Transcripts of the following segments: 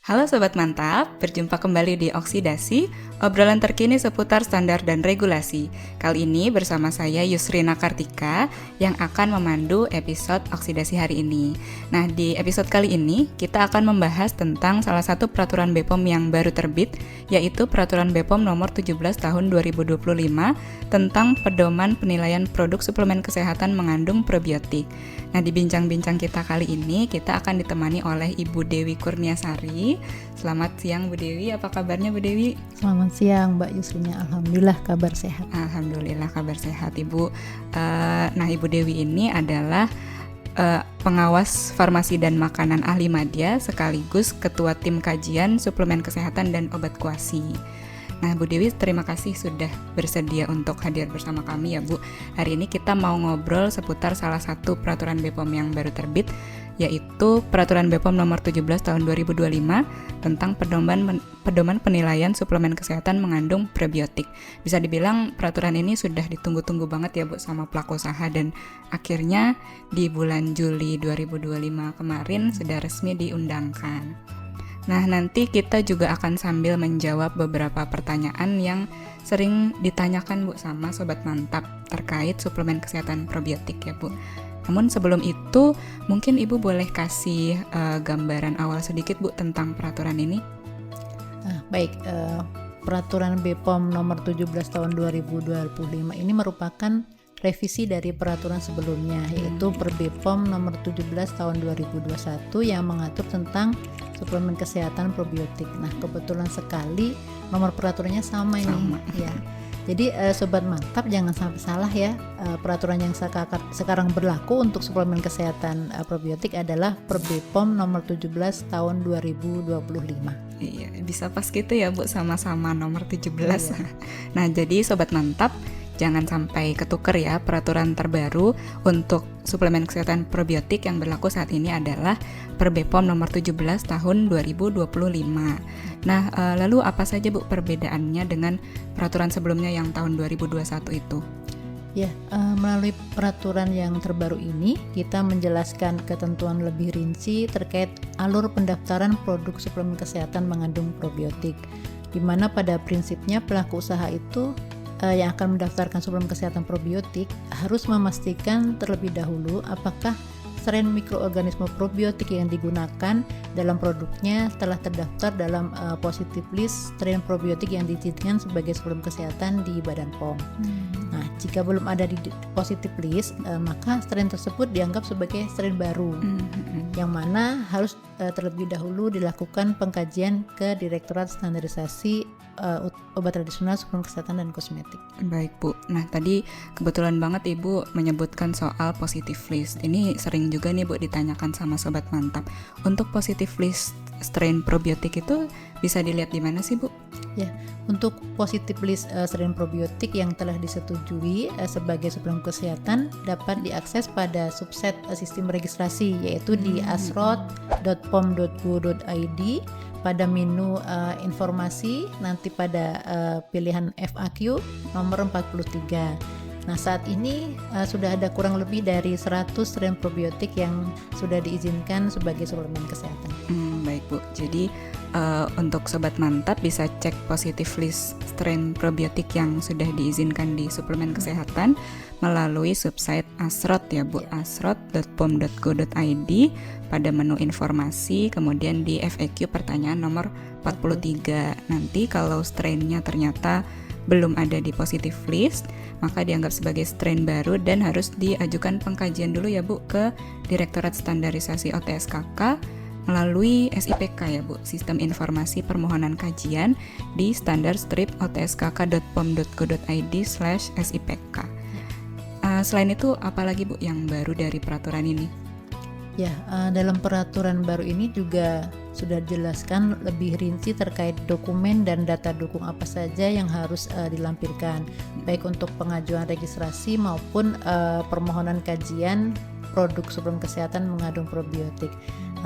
Halo Sobat Mantap, berjumpa kembali di Oksidasi, obrolan terkini seputar standar dan regulasi. Kali ini bersama saya Yusrina Kartika yang akan memandu episode Oksidasi hari ini. Nah, di episode kali ini kita akan membahas tentang salah satu peraturan BPOM yang baru terbit, yaitu Peraturan BPOM nomor 17 tahun 2025 tentang pedoman penilaian produk suplemen kesehatan mengandung probiotik. Nah, di bincang-bincang kita kali ini kita akan ditemani oleh Ibu Dewi Kurniasari. Selamat siang Bu Dewi, apa kabarnya Bu Dewi? Selamat siang Mbak Yusrina, alhamdulillah kabar sehat. Alhamdulillah kabar sehat Ibu. Nah Ibu Dewi ini adalah pengawas farmasi dan makanan ahli Madya sekaligus ketua tim kajian suplemen kesehatan dan obat kuasi. Nah Bu Dewi, terima kasih sudah bersedia untuk hadir bersama kami ya Bu. Hari ini kita mau ngobrol seputar salah satu peraturan BPOM yang baru terbit, yaitu Peraturan BPOM nomor 17 tahun 2025 tentang pedoman penilaian suplemen kesehatan mengandung probiotik. Bisa dibilang peraturan ini sudah ditunggu-tunggu banget ya Bu sama pelaku usaha, dan akhirnya di bulan Juli 2025 kemarin sudah resmi diundangkan. Nah, nanti kita juga akan sambil menjawab beberapa pertanyaan yang sering ditanyakan Bu sama Sobat Mantap terkait suplemen kesehatan probiotik ya Bu. Namun sebelum itu, mungkin Ibu boleh kasih gambaran awal sedikit Bu tentang peraturan ini. Peraturan BPOM nomor 17 tahun 2025 ini merupakan revisi dari peraturan sebelumnya, yaitu Per BPOM nomor 17 tahun 2021 yang mengatur tentang suplemen kesehatan probiotik. Nah, kebetulan sekali nomor peraturannya sama ini. Ya. Jadi Sobat Mantap jangan sampai salah ya, peraturan yang sekarang berlaku untuk suplemen kesehatan probiotik adalah Per BPOM nomor 17 tahun 2025. Iya, bisa pas gitu ya Bu, sama-sama nomor 17. Iya. Nah, jadi Sobat Mantap, jangan sampai ketuker ya. Peraturan terbaru untuk suplemen kesehatan probiotik yang berlaku saat ini adalah Per BPOM nomor 17 tahun 2025. Nah, lalu apa saja Bu perbedaannya dengan peraturan sebelumnya yang tahun 2021 itu? Ya, melalui peraturan yang terbaru ini kita menjelaskan ketentuan lebih rinci terkait alur pendaftaran produk suplemen kesehatan mengandung probiotik, di mana pada prinsipnya pelaku usaha itu yang akan mendaftarkan suplemen kesehatan probiotik harus memastikan terlebih dahulu apakah strain mikroorganisme probiotik yang digunakan dalam produknya telah terdaftar dalam positive list strain probiotik yang diizinkan sebagai suplemen kesehatan di Badan POM. Nah, jika belum ada di positive list, maka strain tersebut dianggap sebagai strain baru, yang mana harus terlebih dahulu dilakukan pengkajian ke Direktorat Standarisasi Obat Tradisional, Suplemen Kesehatan dan Kosmetik. Baik Bu, nah tadi kebetulan banget Ibu menyebutkan soal positive list. Ini sering juga nih Bu ditanyakan sama Sobat Mantap. Untuk positive list strain probiotik itu bisa dilihat di mana sih Bu? Ya, untuk positive list strain probiotik yang telah disetujui sebagai suplemen kesehatan dapat diakses pada subset sistem registrasi, yaitu di asrot.pom.go.id pada menu informasi, nanti pada pilihan FAQ nomor 43. Nah, saat ini sudah ada kurang lebih dari 100 strain probiotik yang sudah diizinkan sebagai suplemen kesehatan. Baik Bu, jadi untuk Sobat Mantap bisa cek positive list strain probiotik yang sudah diizinkan di suplemen kesehatan melalui subsite Asrot ya Bu, asrot.pom.go.id pada menu informasi, kemudian di FAQ pertanyaan nomor 43. Nanti kalau strainnya ternyata belum ada di positive list, maka dianggap sebagai strain baru dan harus diajukan pengkajian dulu ya Bu ke Direktorat Standarisasi OTSKK melalui SIPK ya Bu, Sistem Informasi Permohonan Kajian di standard-otskk.pom.go.id/SIPK. Selain itu, apalagi Bu yang baru dari peraturan ini? Ya, dalam peraturan baru ini juga sudah dijelaskan lebih rinci terkait dokumen dan data dukung apa saja yang harus dilampirkan, baik untuk pengajuan registrasi maupun permohonan kajian produk suplemen kesehatan mengandung probiotik.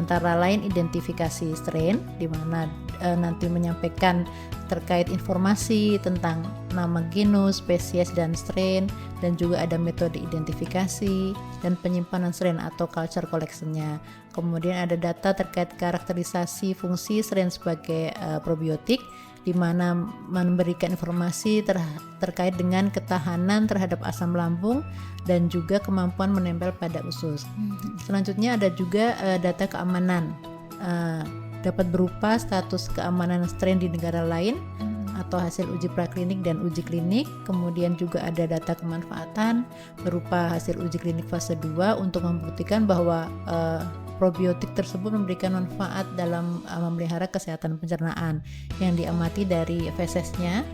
Antara lain identifikasi strain, di mana nanti menyampaikan terkait informasi tentang nama genus, spesies, dan strain, dan juga ada metode identifikasi dan penyimpanan strain atau culture collection-nya. Kemudian ada data terkait karakterisasi fungsi strain sebagai probiotik, di mana memberikan informasi terkait dengan ketahanan terhadap asam lambung dan juga kemampuan menempel pada usus. Selanjutnya ada juga data keamanan, dapat berupa status keamanan strain di negara lain atau hasil uji praklinik dan uji klinik. Kemudian juga ada data kemanfaatan berupa hasil uji klinik fase 2 untuk membuktikan bahwa probiotik tersebut memberikan manfaat dalam memelihara kesehatan pencernaan yang diamati dari fesesnya,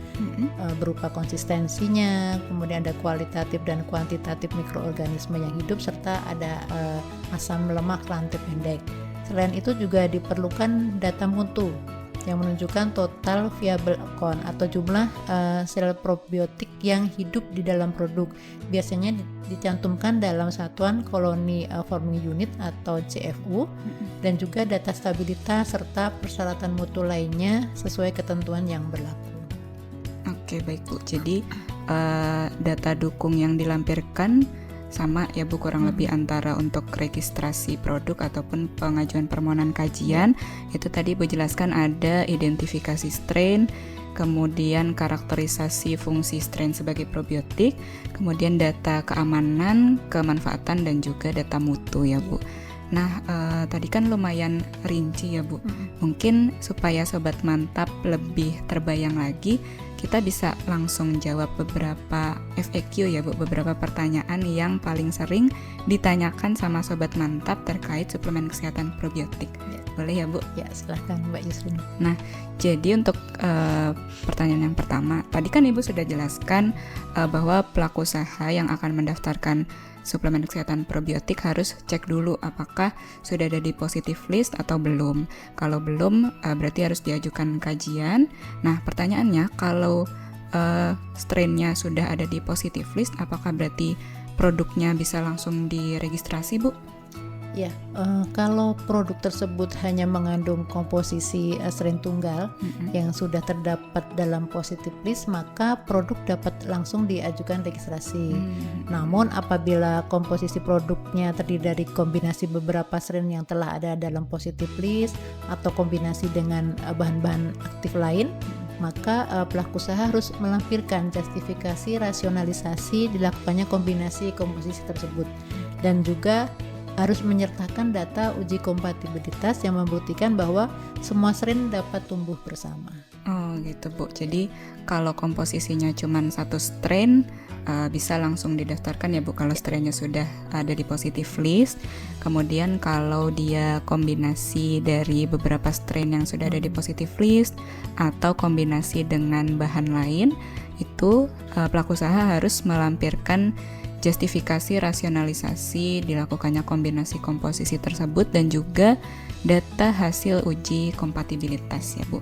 berupa konsistensinya, kemudian ada kualitatif dan kuantitatif mikroorganisme yang hidup, serta ada asam lemak rantai pendek. Selain itu juga diperlukan data mutu yang menunjukkan total viable count atau jumlah sel probiotik yang hidup di dalam produk. Biasanya dicantumkan dalam satuan koloni forming unit atau CFU, dan juga data stabilitas serta persyaratan mutu lainnya sesuai ketentuan yang berlaku. Oke, baik Bu. Jadi data dukung yang dilampirkan sama ya Bu, kurang lebih antara untuk registrasi produk ataupun pengajuan permohonan kajian. Itu tadi Bu jelaskan ada identifikasi strain, kemudian karakterisasi fungsi strain sebagai probiotik, kemudian data keamanan, kemanfaatan, dan juga data mutu ya Bu. Nah, tadi kan lumayan rinci ya Bu. Mungkin supaya Sobat Mantap lebih terbayang lagi, kita bisa langsung jawab beberapa FAQ ya Bu, beberapa pertanyaan yang paling sering ditanyakan sama Sobat Mantap terkait suplemen kesehatan probiotik. Boleh ya Bu? Ya, silahkan Mbak Yusrin. Nah, jadi untuk pertanyaan yang pertama, tadi kan Ibu sudah jelaskan bahwa pelaku usaha yang akan mendaftarkan suplemen kesehatan probiotik harus cek dulu apakah sudah ada di positive list atau belum. Kalau belum, berarti harus diajukan kajian. Nah, pertanyaannya, kalau strainnya sudah ada di positive list, apakah berarti produknya bisa langsung diregistrasi, Bu? Ya, kalau produk tersebut hanya mengandung komposisi strain tunggal yang sudah terdapat dalam positive list, maka produk dapat langsung diajukan registrasi. Namun apabila komposisi produknya terdiri dari kombinasi beberapa strain yang telah ada dalam positive list atau kombinasi dengan bahan-bahan aktif lain, maka pelaku usaha harus melampirkan justifikasi rasionalisasi dilakukannya kombinasi komposisi tersebut, dan juga harus menyertakan data uji kompatibilitas yang membuktikan bahwa semua strain dapat tumbuh bersama. Oh gitu Bu, jadi kalau komposisinya cuma satu strain bisa langsung didaftarkan ya Bu, kalau strainnya sudah ada di positive list. Kemudian kalau dia kombinasi dari beberapa strain yang sudah ada di positive list atau kombinasi dengan bahan lain, itu pelaku usaha harus melampirkan justifikasi rasionalisasi dilakukannya kombinasi komposisi tersebut dan juga data hasil uji kompatibilitas ya Bu.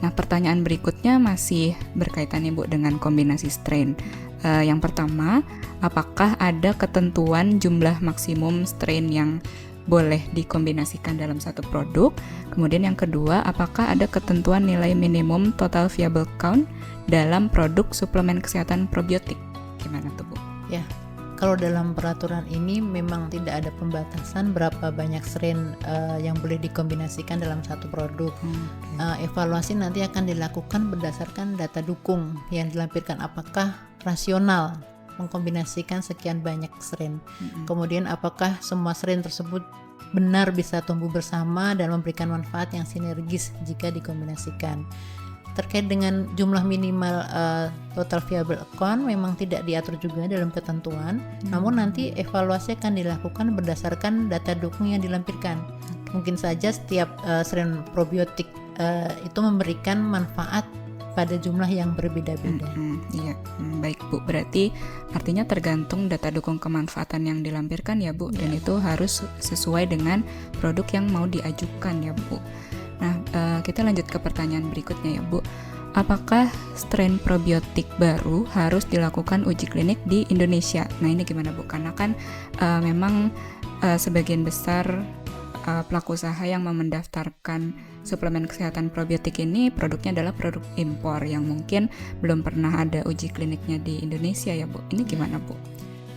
Nah, pertanyaan berikutnya masih berkaitan ya Bu dengan kombinasi strain. Yang pertama, apakah ada ketentuan jumlah maksimum strain yang boleh dikombinasikan dalam satu produk? Kemudian yang kedua, apakah ada ketentuan nilai minimum total viable count dalam produk suplemen kesehatan probiotik? Gimana tuh Bu? Ya, kalau dalam peraturan ini memang tidak ada pembatasan berapa banyak strain yang boleh dikombinasikan dalam satu produk. Evaluasi nanti akan dilakukan berdasarkan data dukung yang dilampirkan, apakah rasional mengkombinasikan sekian banyak strain. Kemudian apakah semua strain tersebut benar bisa tumbuh bersama dan memberikan manfaat yang sinergis jika dikombinasikan. Terkait dengan jumlah minimal total viable count memang tidak diatur juga dalam ketentuan, namun nanti evaluasi akan dilakukan berdasarkan data dukung yang dilampirkan. Mungkin saja setiap strain probiotik itu memberikan manfaat pada jumlah yang berbeda-beda. Iya, baik Bu. Berarti artinya tergantung data dukung kemanfaatan yang dilampirkan ya Bu, dan itu harus sesuai dengan produk yang mau diajukan ya Bu. Nah, kita lanjut ke pertanyaan berikutnya ya Bu. Apakah strain probiotik baru harus dilakukan uji klinik di Indonesia? Nah, ini gimana Bu? Karena kan memang sebagian besar pelaku usaha yang mau mendaftarkan suplemen kesehatan probiotik ini produknya adalah produk impor yang mungkin belum pernah ada uji kliniknya di Indonesia ya Bu. Ini gimana Bu?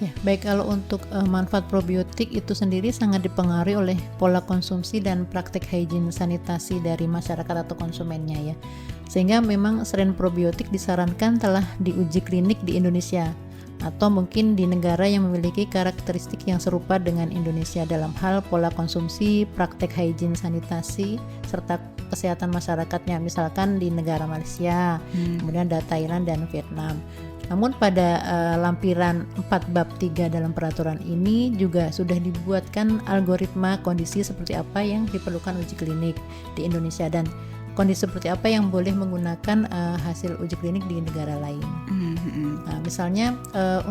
Ya, baik, kalau untuk manfaat probiotik itu sendiri sangat dipengaruhi oleh pola konsumsi dan praktik hygiene sanitasi dari masyarakat atau konsumennya ya. Sehingga memang strain probiotik disarankan telah diuji klinik di Indonesia atau mungkin di negara yang memiliki karakteristik yang serupa dengan Indonesia dalam hal pola konsumsi, praktek hygiene sanitasi, serta kesehatan masyarakatnya, misalkan di negara Malaysia, kemudian ada Thailand dan Vietnam. Namun pada lampiran 4 bab 3 dalam peraturan ini juga sudah dibuatkan algoritma kondisi seperti apa yang diperlukan uji klinik di Indonesia dan kondisi seperti apa yang boleh menggunakan hasil uji klinik di negara lain. Nah, misalnya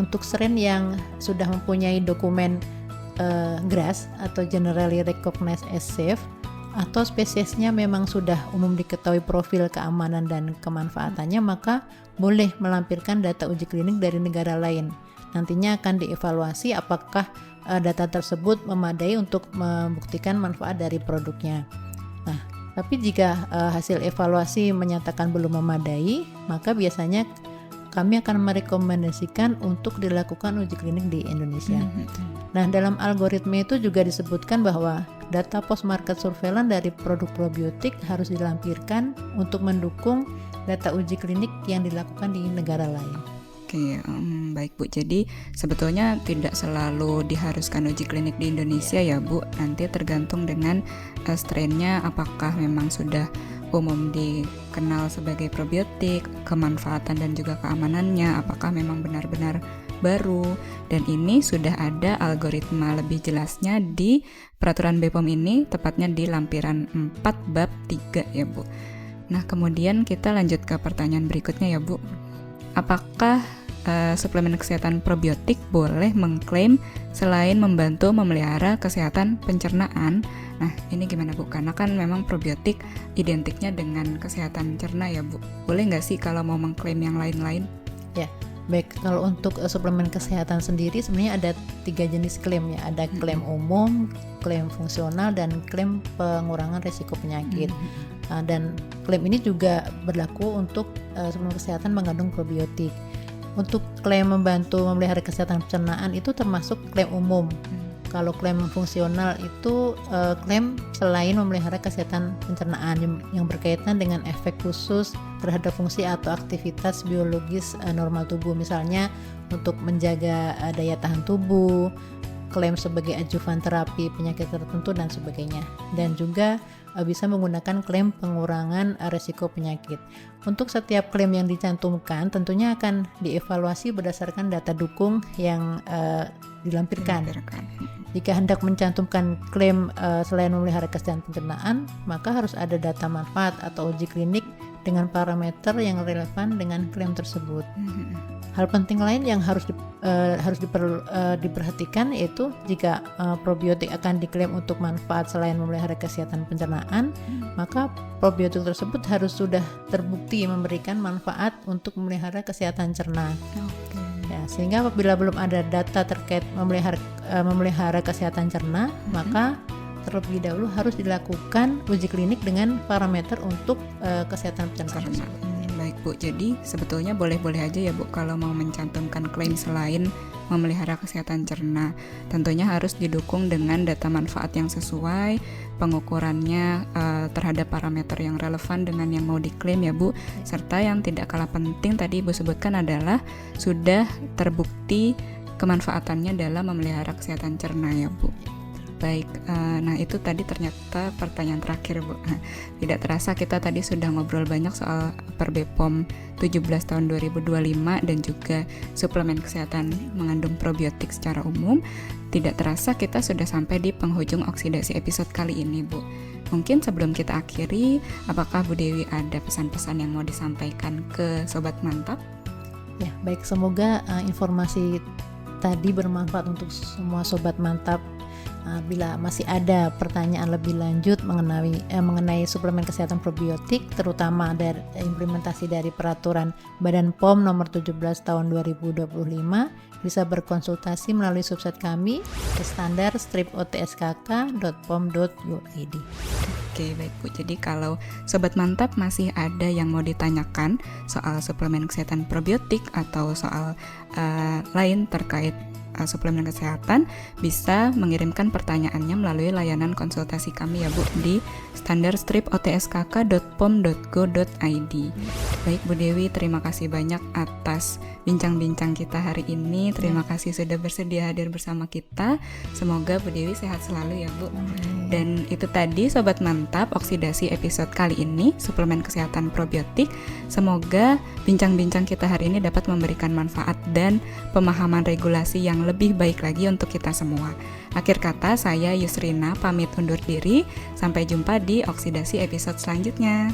untuk strain yang sudah mempunyai dokumen GRAS atau Generally Recognized as Safe atau spesiesnya memang sudah umum diketahui profil keamanan dan kemanfaatannya, maka boleh melampirkan data uji klinik dari negara lain. Nantinya akan dievaluasi apakah data tersebut memadai untuk membuktikan manfaat dari produknya. Nah, tapi jika hasil evaluasi menyatakan belum memadai, maka biasanya kami akan merekomendasikan untuk dilakukan uji klinik di Indonesia. Nah, dalam algoritma itu juga disebutkan bahwa data post-market surveillance dari produk probiotik harus dilampirkan untuk mendukung data uji klinik yang dilakukan di negara lain. Oke, baik Bu. Jadi sebetulnya tidak selalu diharuskan uji klinik di Indonesia ya Bu. Nanti tergantung dengan strainnya apakah memang sudah umum dikenal sebagai probiotik, kemanfaatan dan juga keamanannya apakah memang benar-benar baru, dan ini sudah ada algoritma lebih jelasnya di peraturan BPOM ini, tepatnya di lampiran 4 bab 3 ya Bu. Nah, kemudian kita lanjut ke pertanyaan berikutnya ya Bu. Apakah suplemen kesehatan probiotik boleh mengklaim selain membantu memelihara kesehatan pencernaan? Nah, ini gimana Bu? Karena kan memang probiotik identiknya dengan kesehatan cerna ya Bu. Boleh nggak sih kalau mau mengklaim yang lain-lain? Ya, baik. Kalau untuk suplemen kesehatan sendiri sebenarnya ada 3 jenis klaim ya. Ada klaim umum, klaim fungsional, dan klaim pengurangan risiko penyakit. Dan klaim ini juga berlaku untuk suplemen kesehatan mengandung probiotik. Untuk klaim membantu memelihara kesehatan pencernaan itu termasuk klaim umum. Kalau klaim fungsional itu klaim selain memelihara kesehatan pencernaan yang berkaitan dengan efek khusus terhadap fungsi atau aktivitas biologis normal tubuh, misalnya untuk menjaga daya tahan tubuh, klaim sebagai ajuvan terapi penyakit tertentu dan sebagainya, dan juga bisa menggunakan klaim pengurangan risiko penyakit. Untuk setiap klaim yang dicantumkan tentunya akan dievaluasi berdasarkan data dukung yang dilampirkan. Jika hendak mencantumkan klaim selain memelihara kesehatan pencernaan, maka harus ada data manfaat atau uji klinik dengan parameter yang relevan dengan klaim tersebut. Hal penting lain yang harus diperhatikan yaitu jika probiotik akan diklaim untuk manfaat selain memelihara kesehatan pencernaan, maka probiotik tersebut harus sudah terbukti memberikan manfaat untuk memelihara kesehatan cerna. Ya, sehingga apabila belum ada data terkait memelihara kesehatan cerna, maka terlebih dahulu harus dilakukan uji klinik dengan parameter untuk kesehatan pencernaan tersebut. Baik Bu, jadi sebetulnya boleh-boleh aja ya Bu kalau mau mencantumkan klaim selain memelihara kesehatan cerna. Tentunya harus didukung dengan data manfaat yang sesuai, pengukurannya terhadap parameter yang relevan dengan yang mau diklaim ya Bu. Serta yang tidak kalah penting tadi Ibu sebutkan adalah sudah terbukti kemanfaatannya dalam memelihara kesehatan cerna ya Bu. Baik, nah itu tadi ternyata pertanyaan terakhir Bu. Tidak terasa kita tadi sudah ngobrol banyak soal Perbepom 17 tahun 2025 dan juga suplemen kesehatan mengandung probiotik secara umum. Tidak terasa kita sudah sampai di penghujung oksidasi episode kali ini Bu. Mungkin sebelum kita akhiri, apakah Bu Dewi ada pesan-pesan yang mau disampaikan ke Sobat Mantap? Ya, baik, semoga informasi tadi bermanfaat untuk semua Sobat Mantap Bila masih ada pertanyaan lebih lanjut mengenai suplemen kesehatan probiotik, terutama dari implementasi dari peraturan Badan POM nomor 17 tahun 2025, bisa berkonsultasi melalui website kami di standar-otskk.pom.go.id. Oke, baik Bu. Jadi kalau Sobat Mantap masih ada yang mau ditanyakan soal suplemen kesehatan probiotik atau soal lain terkait suplemen kesehatan, bisa mengirimkan pertanyaannya melalui layanan konsultasi kami ya Bu di standar-otskk.pom.go.id. Baik Bu Dewi, terima kasih banyak atas bincang-bincang kita hari ini. Terima kasih sudah bersedia hadir bersama kita. Semoga Bu Dewi sehat selalu ya Bu. Dan itu tadi Sobat Mantap, oksidasi episode kali ini, suplemen kesehatan probiotik. Semoga bincang-bincang kita hari ini dapat memberikan manfaat dan pemahaman regulasi yang lebih baik lagi untuk kita semua. Akhir kata, saya Yusrina pamit undur diri. Sampai jumpa di oksidasi episode selanjutnya.